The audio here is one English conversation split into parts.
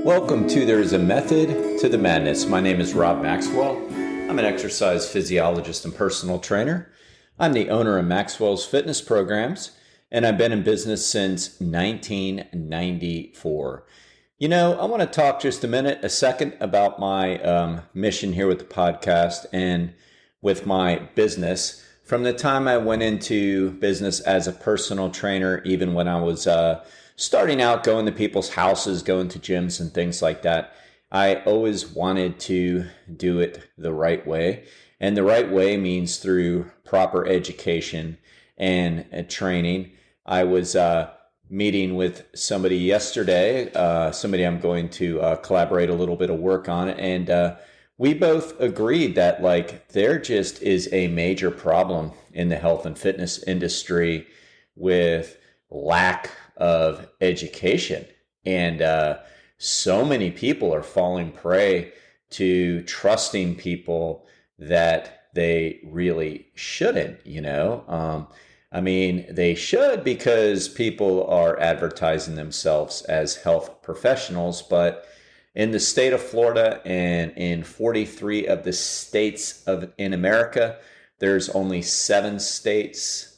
Welcome to There is a Method to the Madness. My name is Rob Maxwell. I'm an exercise physiologist and personal trainer. I'm the owner of Maxwell's Fitness Programs, and I've been in business since 1994. I want to talk just a second about my mission here with the podcast and with my business. From the time I went into business as a personal trainer, even when I was starting out, going to people's houses, going to gyms and things like that, I always wanted to do it the right way. And the right way means through proper education and training. I was meeting with somebody yesterday, somebody I'm going to collaborate a little bit of work on, and we both agreed that there just is a major problem in the health and fitness industry with lack of education. And so many people are falling prey to trusting people that they really shouldn't, they should because people are advertising themselves as health professionals, but in the state of Florida and in 43 of the states in America, there's only 7 states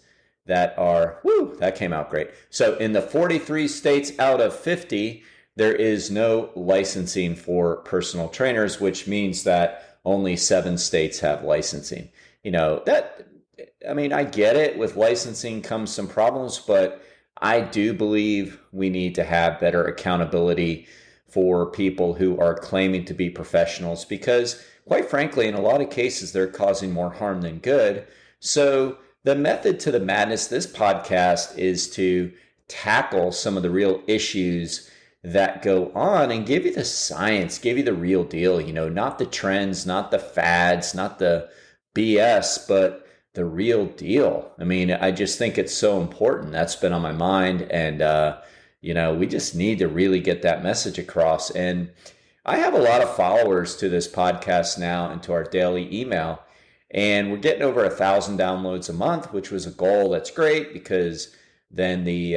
that are, that came out great. So in the 43 states out of 50, there is no licensing for personal trainers, which means that only 7 states have licensing. I get it. With licensing comes some problems, but I do believe we need to have better accountability for people who are claiming to be professionals because, quite frankly, in a lot of cases, they're causing more harm than good. So the method to the madness, this podcast, is to tackle some of the real issues that go on and give you the science, give you the real deal, not the trends, not the fads, not the BS, but the real deal. I just think it's so important. That's been on my mind. And, we just need to really get that message across. And I have a lot of followers to this podcast now and to our daily email. And we're getting over 1,000 downloads a month, which was a goal. That's great because then the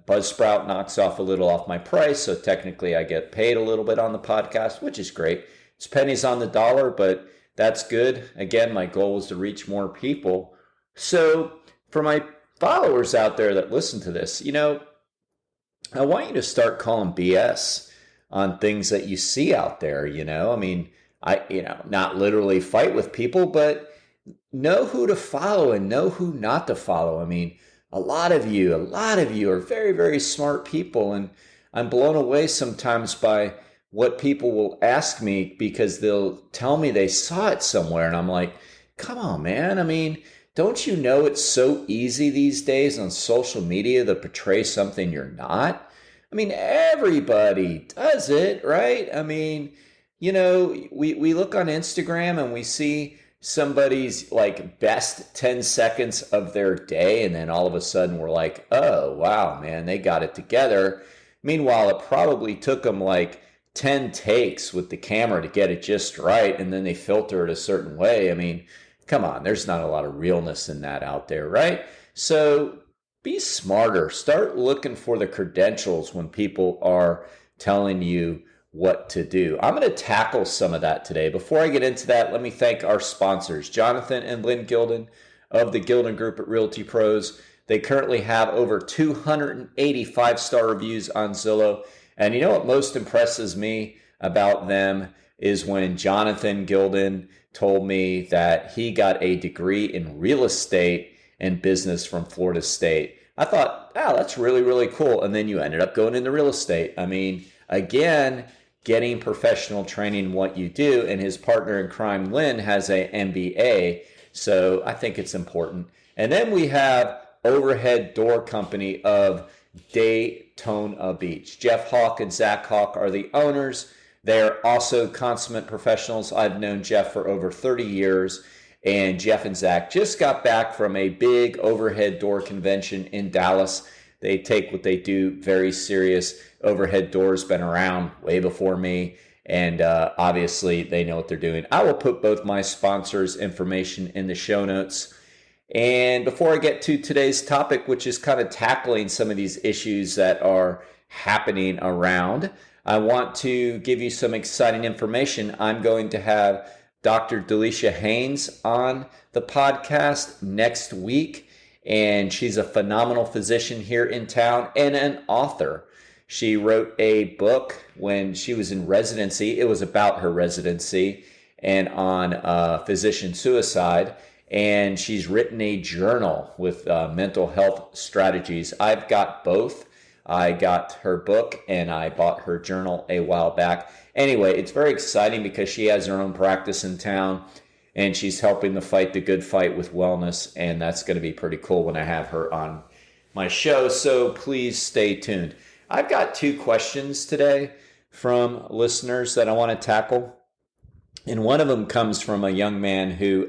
Buzzsprout knocks off a little off my price. So technically I get paid a little bit on the podcast, which is great. It's pennies on the dollar, but that's good. Again, my goal is to reach more people. So for my followers out there that listen to this, I want you to start calling BS on things that you see out there, not literally fight with people, but know who to follow and know who not to follow. A lot of you are very, very smart people, and I'm blown away sometimes by what people will ask me because they'll tell me they saw it somewhere, and I'm like, come on, man. Don't you know it's so easy these days on social media to portray something you're not? Everybody does it, right? We look on Instagram and we see somebody's best 10 seconds of their day, and then all of a sudden we're like, oh, wow, man, they got it together. Meanwhile, it probably took them 10 takes with the camera to get it just right, and then they filter it a certain way. Come on, there's not a lot of realness in that out there, right? So be smarter. Start looking for the credentials when people are telling you what to do. I'm going to tackle some of that today. Before I get into that, let me thank our sponsors, Jonathan and Lynn Gilden of the Gilden Group at Realty Pros. They currently have over 285 star reviews on Zillow. And you know what most impresses me about them is when Jonathan Gilden told me that he got a degree in real estate and business from Florida State. I thought, that's really, really cool. And then you ended up going into real estate. Again, getting professional training in what you do. And his partner in crime, Lynn, has an MBA. So I think it's important. And then we have Overhead Door Company of Daytona Beach. Jeff Hawk and Zach Hawk are the owners. They're also consummate professionals. I've known Jeff for over 30 years, and Jeff and Zach just got back from a big overhead door convention in Dallas. They take what they do very serious. Overhead doors been around way before me, and obviously they know what they're doing. I will put both my sponsors' information in the show notes. And before I get to today's topic, which is kind of tackling some of these issues that are happening around, I want to give you some exciting information. I'm going to have Dr. Delysha Haynes on the podcast next week, and she's a phenomenal physician here in town and an author. She wrote a book when she was in residency. It was about her residency and on physician suicide. And she's written a journal with mental health strategies. I've got both. I got her book and I bought her journal a while back. Anyway, it's very exciting because she has her own practice in town and she's helping to fight the good fight with wellness. And that's going to be pretty cool when I have her on my show. So please stay tuned. I've got 2 questions today from listeners that I want to tackle. And one of them comes from a young man who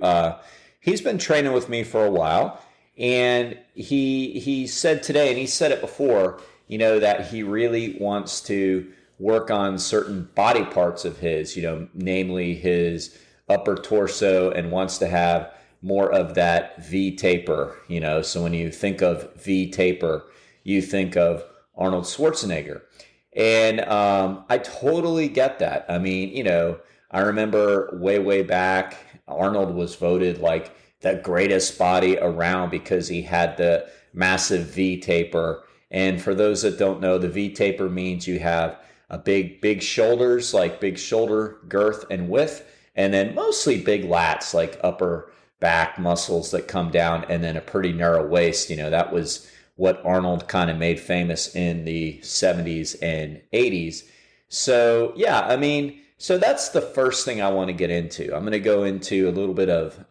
he's been training with me for a while. And he said today, and he said it before, that he really wants to work on certain body parts of his, namely his upper torso, and wants to have more of that V taper, So when you think of V taper, you think of Arnold Schwarzenegger. And I totally get that. I mean, I remember way back, Arnold was voted like the greatest body around because he had the massive V taper. And for those that don't know, the V taper means you have a big shoulders, like big shoulder girth and width, and then mostly big lats, like upper back muscles that come down, and then a pretty narrow waist. That was what Arnold kind of made famous in the 70s and 80s. So, yeah, I mean, so that's the first thing I want to get into. I'm going to go into a little bit of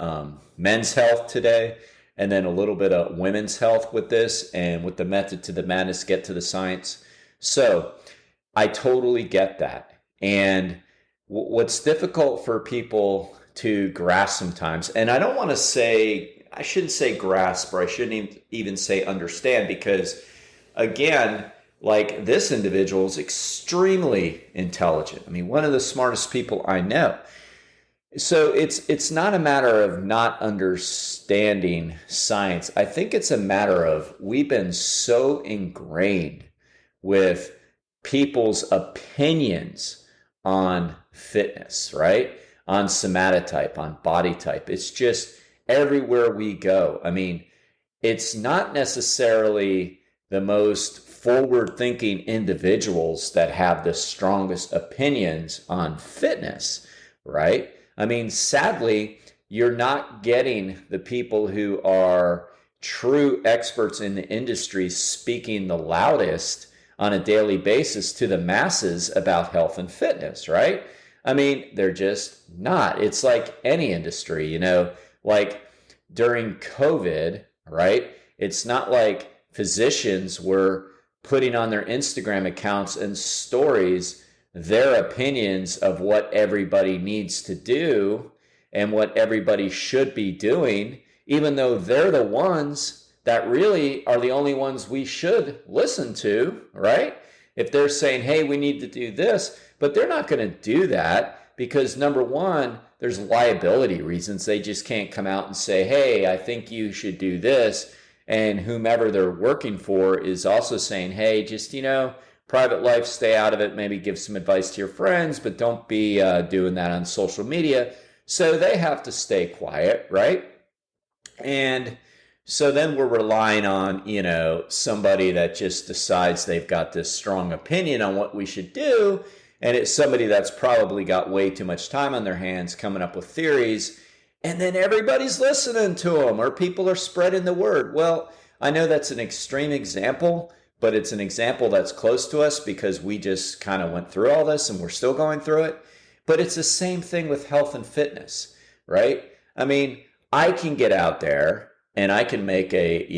men's health today, and then a little bit of women's health with this, and with the method to the madness, get to the science. So I totally get that. And what's difficult for people to grasp sometimes, and I don't want to say, I shouldn't say grasp, or I shouldn't even say understand, because again, like, this individual is extremely intelligent. I mean, one of the smartest people I know. So it's not a matter of not understanding science. I think it's a matter of we've been so ingrained with people's opinions on fitness, right? On somatotype, on body type. It's just everywhere we go. I mean, it's not necessarily the most forward-thinking individuals that have the strongest opinions on fitness, right? I mean, sadly, you're not getting the people who are true experts in the industry speaking the loudest on a daily basis to the masses about health and fitness, right? I mean, they're just not. It's like any industry, like during COVID, right? It's not like physicians were putting on their Instagram accounts and stories their opinions of what everybody needs to do and what everybody should be doing, even though they're the ones that really are the only ones we should listen to, right? If they're saying, hey, we need to do this, but they're not going to do that because, number one, there's liability reasons. They just can't come out and say, hey, I think you should do this. And whomever they're working for is also saying, hey, just, private life, stay out of it, maybe give some advice to your friends, but don't be doing that on social media. So they have to stay quiet, right? And so then we're relying on, somebody that just decides they've got this strong opinion on what we should do. And it's somebody that's probably got way too much time on their hands coming up with theories. And then everybody's listening to them, or people are spreading the word. Well, I know that's an extreme example, but it's an example that's close to us because we just kind of went through all this and we're still going through it. But it's the same thing with health and fitness, right? I mean, I can get out there and I can make a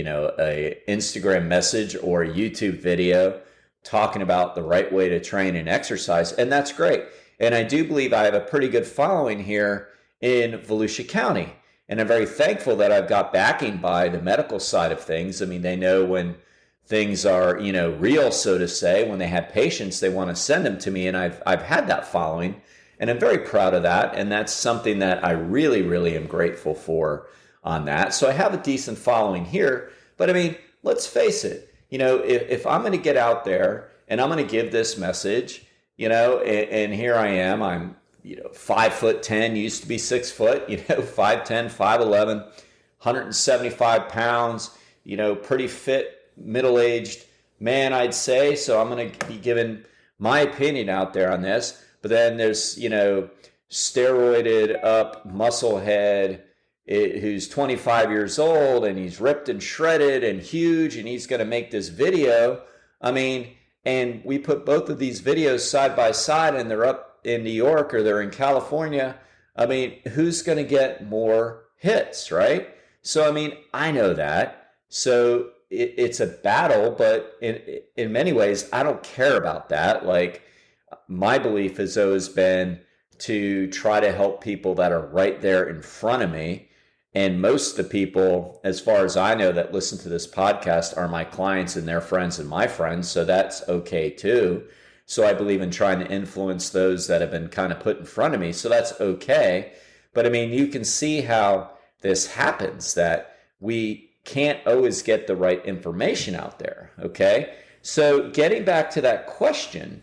Instagram message or a YouTube video talking about the right way to train and exercise, and that's great. And I do believe I have a pretty good following here in Volusia County. And I'm very thankful that I've got backing by the medical side of things. I mean, they know when things are, real, so to say. When they have patients, they want to send them to me, and I've had that following, and I'm very proud of that. And that's something that I really, really am grateful for on that. So I have a decent following here, but I mean, let's face it. If I'm going to get out there and I'm going to give this message, and here I am. I'm 5'10", used to be 6 foot, 5'10", 5'11", 175 pounds, pretty fit, middle-aged man, I'd say. So I'm going to be giving my opinion out there on this. But then there's, steroided up muscle head who's 25 years old, and he's ripped and shredded and huge, and he's going to make this video. I mean, and we put both of these videos side by side, and they're up in New York or they're in California. I mean, who's going to get more hits, right? So, I mean, I know that. So it's a battle, but in many ways, I don't care about that. Like, my belief has always been to try to help people that are right there in front of me. And most of the people, as far as I know, that listen to this podcast are my clients and their friends and my friends. So that's okay too. So I believe in trying to influence those that have been kind of put in front of me. So that's okay. But I mean, you can see how this happens, that we can't always get the right information out there. Okay. So getting back to that question,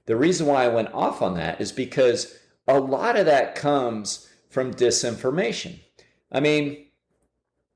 the reason why I went off on that is because a lot of that comes from disinformation. I mean,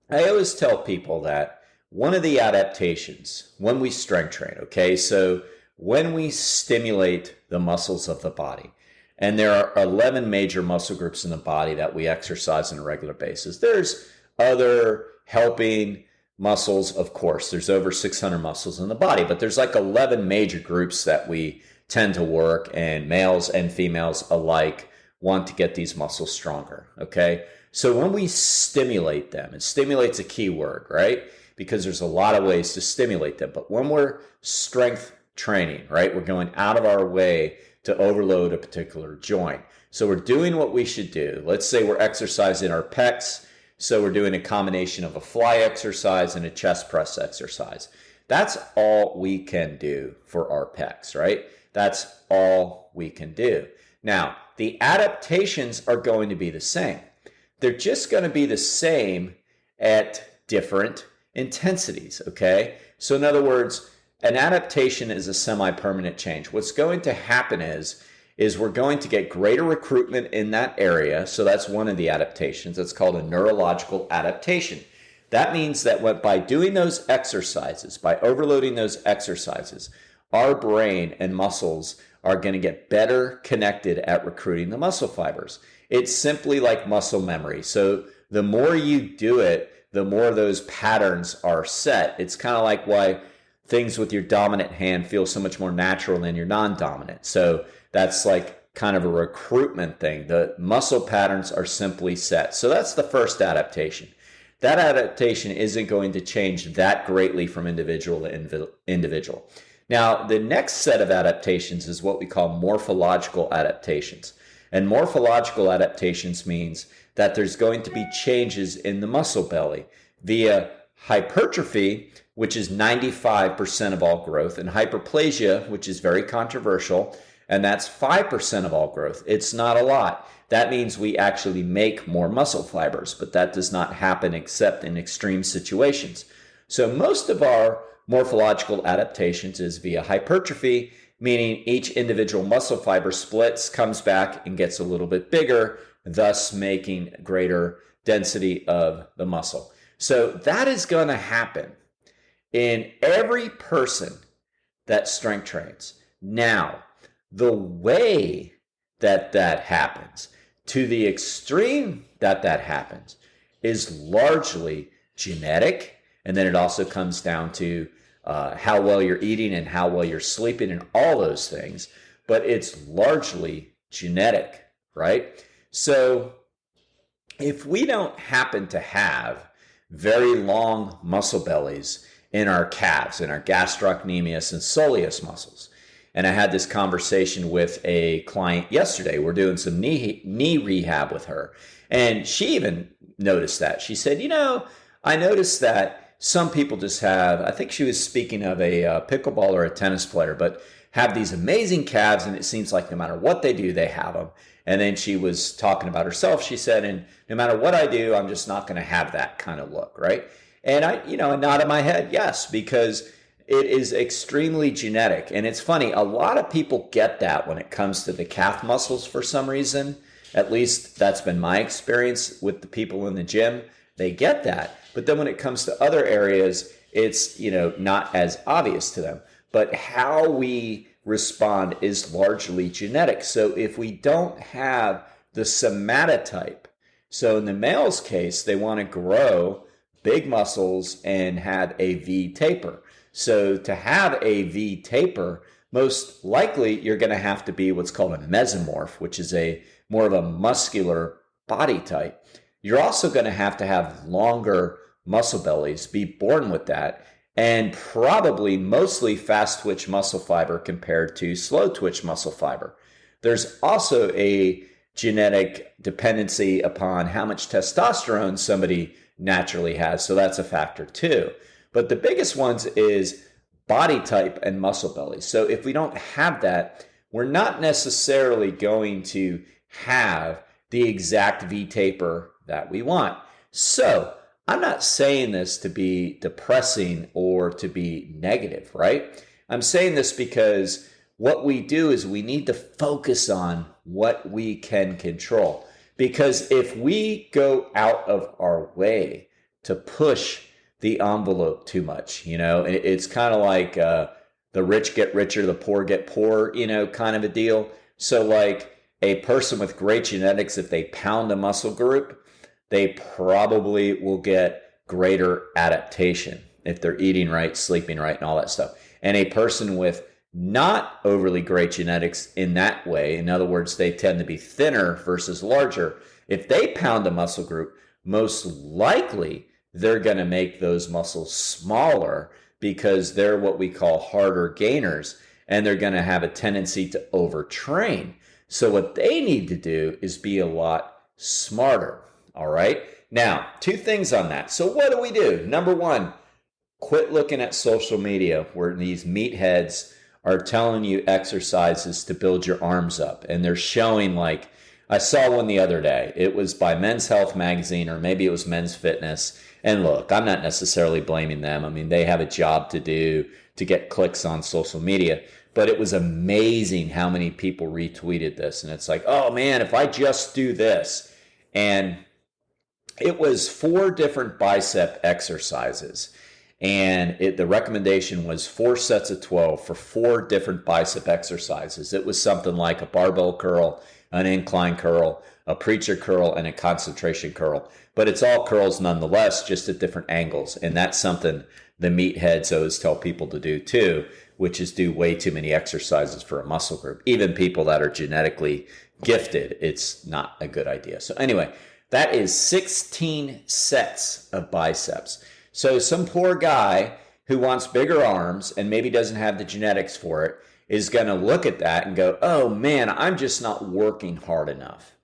I always tell people that one of the adaptations when we strength train, okay, so when we stimulate the muscles of the body, and there are 11 major muscle groups in the body that we exercise on a regular basis. There's other helping muscles, of course. There's over 600 muscles in the body, but there's like 11 major groups that we tend to work, and males and females alike want to get these muscles stronger, okay? So when we stimulate them, and stimulate's a key word, right? Because there's a lot of ways to stimulate them. But when we're strength training, right, we're going out of our way to overload a particular joint. So we're doing what we should do. Let's say we're exercising our pecs. So we're doing a combination of a fly exercise and a chest press exercise. That's all we can do for our pecs, right? That's all we can do. Now, the adaptations are going to be the same. They're just going to be the same at different intensities, okay? So in other words, an adaptation is a semi-permanent change. What's going to happen is we're going to get greater recruitment in that area. So that's one of the adaptations. That's called a neurological adaptation. That means that by doing those exercises, by overloading those exercises, our brain and muscles are going to get better connected at recruiting the muscle fibers. It's simply like muscle memory. So the more you do it, the more those patterns are set. It's kind of like why things with your dominant hand feel so much more natural than your non-dominant. So that's like kind of a recruitment thing. The muscle patterns are simply set. So that's the first adaptation. That adaptation isn't going to change that greatly from individual to individual. Now, the next set of adaptations is what we call morphological adaptations. And morphological adaptations means that there's going to be changes in the muscle belly via hypertrophy, which is 95% of all growth, and hyperplasia, which is very controversial, and that's 5% of all growth. It's not a lot. That means we actually make more muscle fibers, but that does not happen except in extreme situations. So most of our morphological adaptations is via hypertrophy, meaning each individual muscle fiber splits, comes back, and gets a little bit bigger, thus making greater density of the muscle. So that is going to happen in every person that strength trains. Now, the way that happens, to the extreme that happens, is largely genetic, and then it also comes down to how well you're eating and how well you're sleeping and all those things, but it's largely genetic, right? So if we don't happen to have very long muscle bellies in our calves, in our gastrocnemius and soleus muscles, and I had this conversation with a client yesterday. We're doing some knee rehab with her, and she even noticed that. She said, I noticed that some people just have, I think she was speaking of a pickleball or a tennis player, but have these amazing calves, and it seems like no matter what they do, they have them. And then she was talking about herself. She said, and no matter what I do, I'm just not going to have that kind of look, right? And I nodded my head, yes, because it is extremely genetic. And it's funny, a lot of people get that when it comes to the calf muscles for some reason. At least that's been my experience with the people in the gym. They get that. But then when it comes to other areas, it's, not as obvious to them. But how we respond is largely genetic. So if we don't have the somatotype, so in the male's case, they want to grow big muscles and have a V taper. So to have a V taper, most likely you're going to have to be what's called a mesomorph, which is a more of a muscular body type. You're also going to have longer muscle bellies, be born with that, and probably mostly fast twitch muscle fiber compared to slow twitch muscle fiber. There's also a genetic dependency upon how much testosterone somebody naturally has, so that's a factor too. But the biggest ones is body type and muscle belly. So if we don't have that, we're not necessarily going to have the exact V taper that we want. So I'm not saying this to be depressing or to be negative, right? I'm saying this because what we do is we need to focus on what we can control. Because if we go out of our way to push the envelope too much, it's kind of like the rich get richer, the poor get poorer, kind of a deal. So like a person with great genetics, if they pound a muscle group, they probably will get greater adaptation if they're eating right, sleeping right, and all that stuff. And a person with not overly great genetics in that way, in other words, they tend to be thinner versus larger, if they pound a muscle group, most likely they're going to make those muscles smaller because they're what we call harder gainers, and they're going to have a tendency to overtrain. So what they need to do is be a lot smarter. All right. Now, two things on that. So what do we do? Number one, quit looking at social media where these meatheads are telling you exercises to build your arms up. And they're showing, like, I saw one the other day. It was by Men's Health magazine, or maybe it was Men's Fitness. And look, I'm not necessarily blaming them. I mean, they have a job to do to get clicks on social media. But it was amazing how many people retweeted this. And it's like, oh man, if I just do this. And it was 4 different bicep exercises. And the recommendation was 4 sets of 12 for 4 different bicep exercises. It was something like a barbell curl, an incline curl, a preacher curl, and a concentration curl. But it's all curls nonetheless, just at different angles. And that's something the meatheads always tell people to do too, which is do way too many exercises for a muscle group. Even people that are genetically gifted, it's not a good idea. So anyway, that is 16 sets of biceps. So some poor guy who wants bigger arms and maybe doesn't have the genetics for it is going to look at that and go, oh man, I'm just not working hard enough.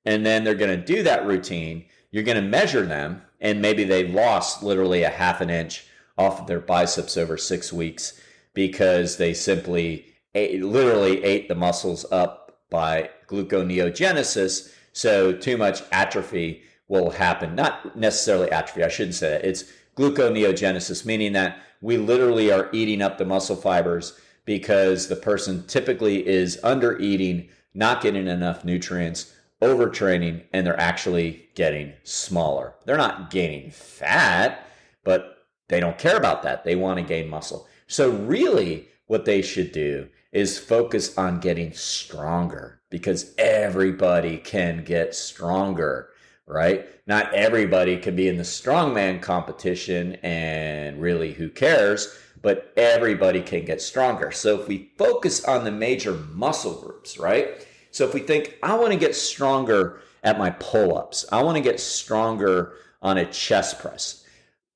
And then they're going to do that routine. You're going to measure them, and maybe they've lost literally a half an inch off of their biceps over 6 weeks because they simply literally ate the muscles up by gluconeogenesis. So too much atrophy will happen. Not necessarily atrophy, I shouldn't say that. It's gluconeogenesis, meaning that we literally are eating up the muscle fibers because the person typically is under eating, not getting enough nutrients, overtraining, and they're actually getting smaller. They're not gaining fat, but they don't care about that. They want to gain muscle. So really what they should do is focus on getting stronger, because everybody can get stronger, right? Not everybody can be in the strongman competition, and really who cares, but everybody can get stronger. So if we focus on the major muscle groups, right? So if we think, I want to get stronger at my pull-ups, I want to get stronger on a chest press,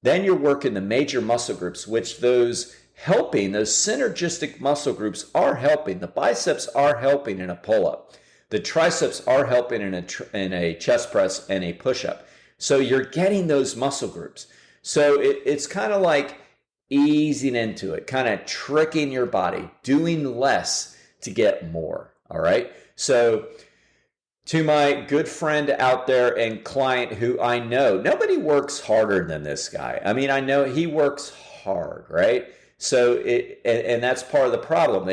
then you're working the major muscle groups, which those synergistic muscle groups are helping. The biceps are helping in a pull-up. The triceps are helping in a chest press and a push-up. So you're getting those muscle groups. So it's kind of like easing into it, kind of tricking your body, doing less to get more, all right? So to my good friend out there and client who I know, nobody works harder than this guy. I mean, I know he works hard, right? And that's part of the problem.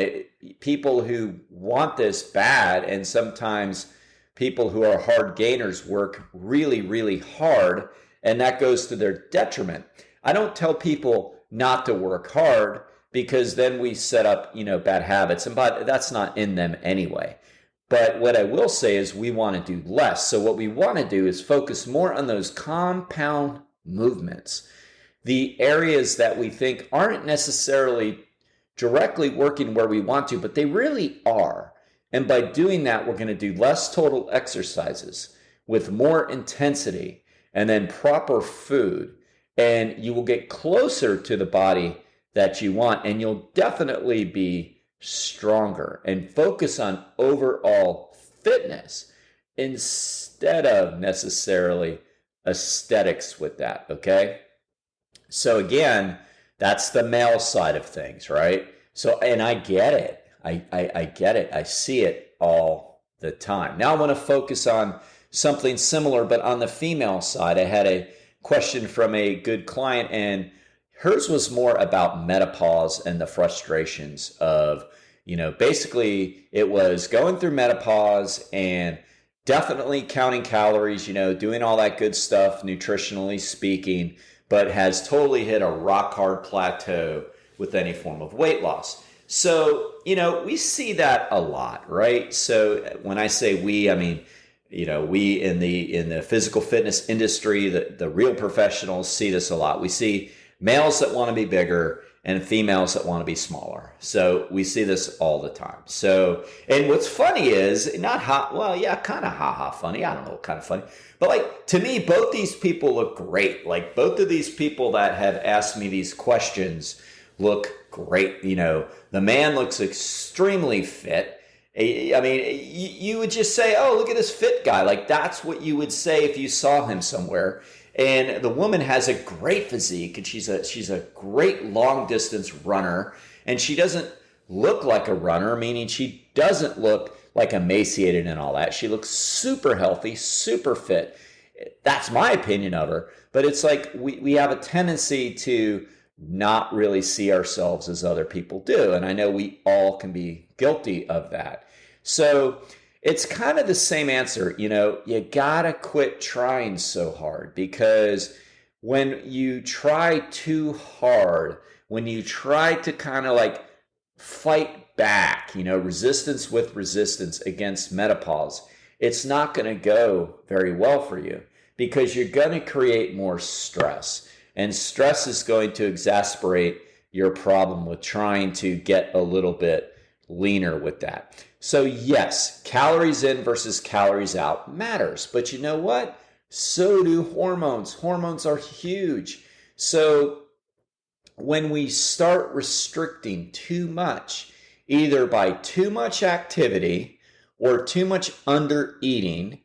People who want this bad, and sometimes people who are hard gainers work really, really hard, and that goes to their detriment. I don't tell people not to work hard, because then we set up, bad habits, and but that's not in them anyway. But what I will say is we want to do less. So what we want to do is focus more on those compound movements, the areas that we think aren't necessarily directly working where we want to, but they really are. And by doing that, we're going to do less total exercises with more intensity and then proper food. And you will get closer to the body that you want, and you'll definitely be stronger and focus on overall fitness instead of necessarily aesthetics with that, okay? So again, that's the male side of things, right? So, and I get it. I get it. I see it all the time. Now I want to focus on something similar, but on the female side. I had a question from a good client, and hers was more about menopause and the frustrations of, basically it was going through menopause and definitely counting calories, doing all that good stuff, nutritionally speaking, but has totally hit a rock hard plateau with any form of weight loss. So, we see that a lot, right? So when I say we, I mean, we in the physical fitness industry, the real professionals see this a lot. We see males that want to be bigger and females that want to be smaller. So we see this all the time. So, and what's funny is kind of ha-ha funny. I don't know what kind of funny. But to me, both these people look great. Like both of these people that have asked me these questions look great. The man looks extremely fit. I mean, you would just say, oh, look at this fit guy. Like that's what you would say if you saw him somewhere. And the woman has a great physique, and she's a great long distance runner, and she doesn't look like a runner, meaning she doesn't look like emaciated and all that. She looks super healthy, super fit. That's my opinion of her. But it's like we have a tendency to not really see ourselves as other people do. And I know we all can be guilty of that. So it's kind of the same answer. You gotta quit trying so hard, because when you try too hard, when you try to kind of like fight back, resistance with resistance against menopause, it's not going to go very well for you, because you're going to create more stress. And stress is going to exacerbate your problem with trying to get a little bit leaner with that. So yes, calories in versus calories out matters. But you know what? So do hormones. Hormones are huge. So when we start restricting too much, either by too much activity or too much under eating,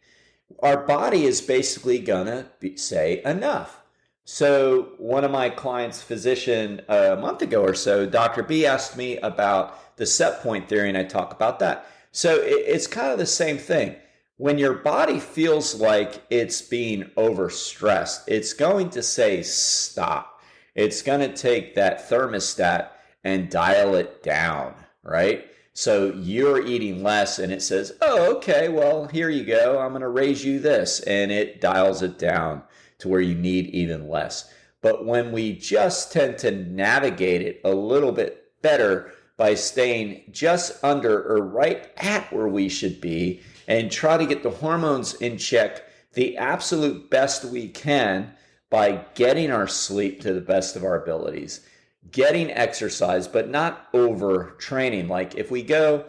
our body is basically going to say enough. So one of my clients' physician a month ago or so, Dr. B, asked me about the set point theory, and I talk about that. So it's kind of the same thing. When your body feels like it's being overstressed, it's going to say stop. It's going to take that thermostat and dial it down, right? So you're eating less, and it says, oh, okay, well, here you go. I'm going to raise you this, and it dials it down to where you need even less. But when we just tend to navigate it a little bit better by staying just under or right at where we should be and try to get the hormones in check the absolute best we can by getting our sleep to the best of our abilities, getting exercise, but not overtraining. Like if we go,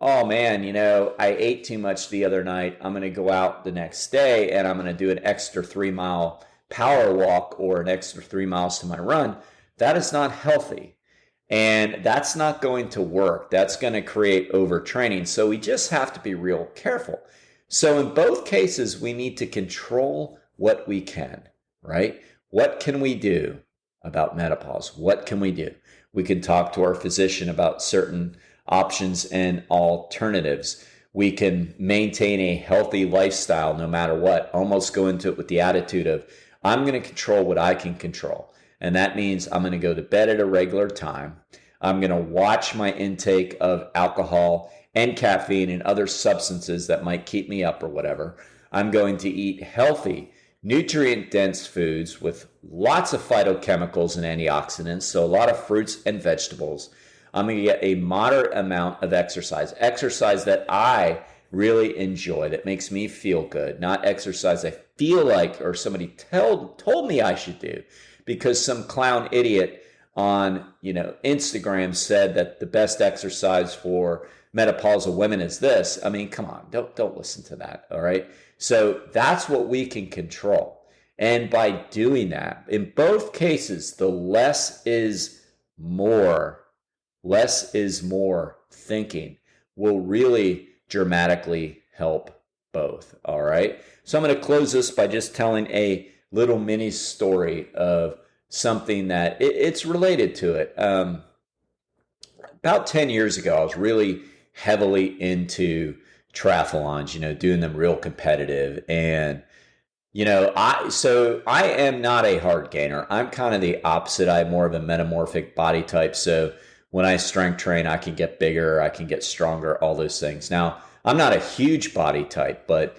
oh man, I ate too much the other night, I'm going to go out the next day and I'm going to do an extra 3-mile power walk or an extra 3 miles to my run. That is not healthy. And that's not going to work. That's going to create overtraining. So we just have to be real careful. So in both cases, we need to control what we can, right? What can we do about menopause? What can we do? We can talk to our physician about certain options and alternatives. We can maintain a healthy lifestyle no matter what. Almost go into it with the attitude of, I'm going to control what I can control. And that means I'm going to go to bed at a regular time. I'm going to watch my intake of alcohol and caffeine and other substances that might keep me up or whatever. I'm going to eat healthy, nutrient dense foods with lots of phytochemicals and antioxidants, so a lot of fruits and vegetables. I'm going to get a moderate amount of exercise that I really enjoy, that makes me feel good, not exercise I feel like or somebody told me I should do because some clown idiot on Instagram said that the best exercise for menopausal women is this. I mean, come on, don't listen to that. All right. So that's what we can control. And by doing that, in both cases, the less is more thinking will really dramatically help both. All right. So I'm going to close this by just telling a little mini story of something that it's related to it. About 10 years ago, I was really heavily into triathlons, doing them real competitive. And, I am not a hard gainer. I'm kind of the opposite. I'm more of a metamorphic body type. So when I strength train, I can get bigger, I can get stronger, all those things. Now, I'm not a huge body type, but,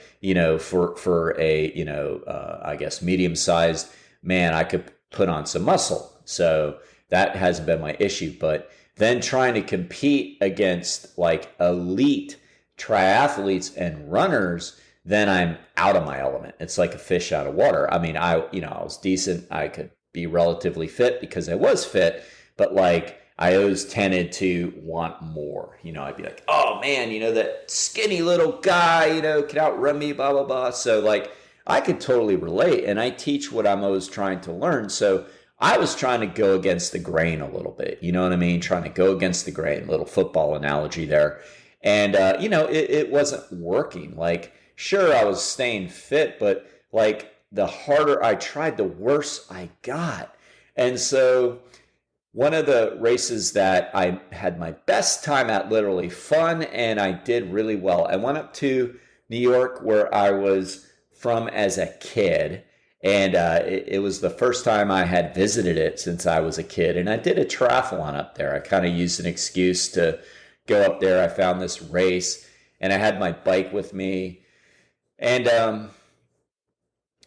for a, I guess medium-sized man, I could put on some muscle. So that hasn't been my issue. But then trying to compete against like elite triathletes and runners, then I'm out of my element. It's like a fish out of water. I mean, I was decent. I could be relatively fit because I was fit, but like I always tended to want more. I'd be like, oh man, that skinny little guy, can outrun me, blah, blah, blah. So like I could totally relate, and I teach what I'm always trying to learn. So I was trying to go against the grain a little bit. You know what I mean? Trying to go against the grain, little football analogy there. And, it wasn't working. Like, sure, I was staying fit, but like the harder I tried, the worse I got. And so one of the races that I had my best time at, literally fun, and I did really well. I went up to New York where I was from as a kid. And it was the first time I had visited it since I was a kid. And I did a triathlon up there. I kind of used an excuse to go up there. I found this race and I had my bike with me. And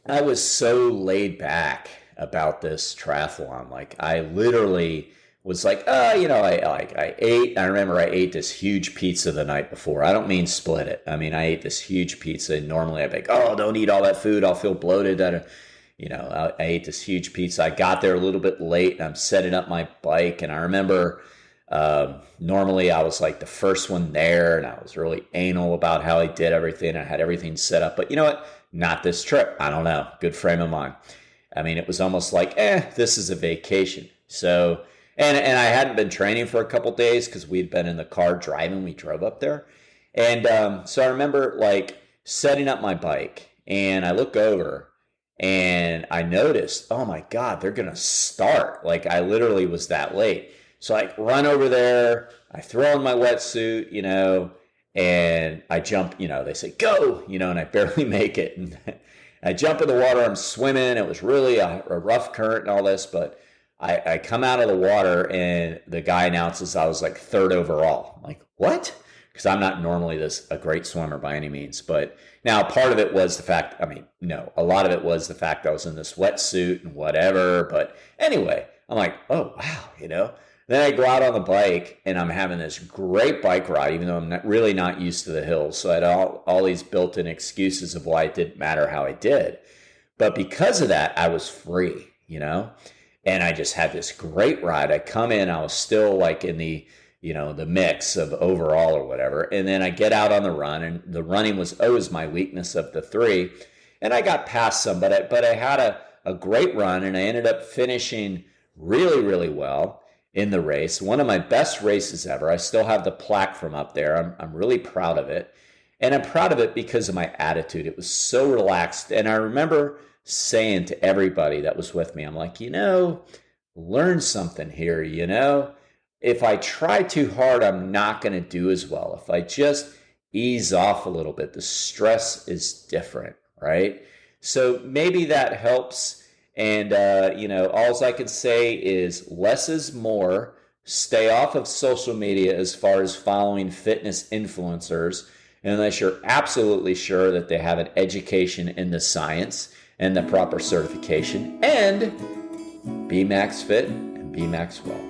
I was so laid back about this triathlon. Like I literally was like, I ate. I remember I ate this huge pizza the night before. I don't mean split it. I mean, I ate this huge pizza. And normally I'd be like, oh, don't eat all that food. I'll feel bloated. I ate this huge pizza. I got there a little bit late and I'm setting up my bike. And I remember normally I was like the first one there and I was really anal about how I did everything. I had everything set up. But you know what? Not this trip. I don't know. Good frame of mind. I mean, it was almost like, this is a vacation. So, and I hadn't been training for a couple days because we'd been in the car driving. We drove up there. And so I remember like setting up my bike and I look over and I noticed, oh my God, they're going to start. Like I literally was that late. So I run over there, I throw on my wetsuit, and I jump, they say, go, and I barely make it. And I jump in the water, I'm swimming. It was really a rough current and all this, but I come out of the water and the guy announces I was like third overall. I'm like, what? Because I'm not normally a great swimmer by any means. But now part of it was the fact, a lot of it was the fact I was in this wetsuit and whatever. But anyway, I'm like, oh, wow, Then I go out on the bike and I'm having this great bike ride, even though I'm really not used to the hills. So I had all these built-in excuses of why it didn't matter how I did. But because of that, I was free, and I just had this great ride. I come in, I was still like in the mix of overall or whatever. And then I get out on the run, and the running was always my weakness of the three. And I got past some, but I had a great run, and I ended up finishing really, really well in the race. One of my best races ever. I still have the plaque from up there. I'm really proud of it. And I'm proud of it because of my attitude. It was so relaxed. And I remember saying to everybody that was with me, I'm like, learn something here, If I try too hard, I'm not going to do as well. If I just ease off a little bit, the stress is different, right? So maybe that helps. And, all I can say is less is more. Stay off of social media as far as following fitness influencers, unless you're absolutely sure that they have an education in the science and the proper certification. And be max fit and be max well.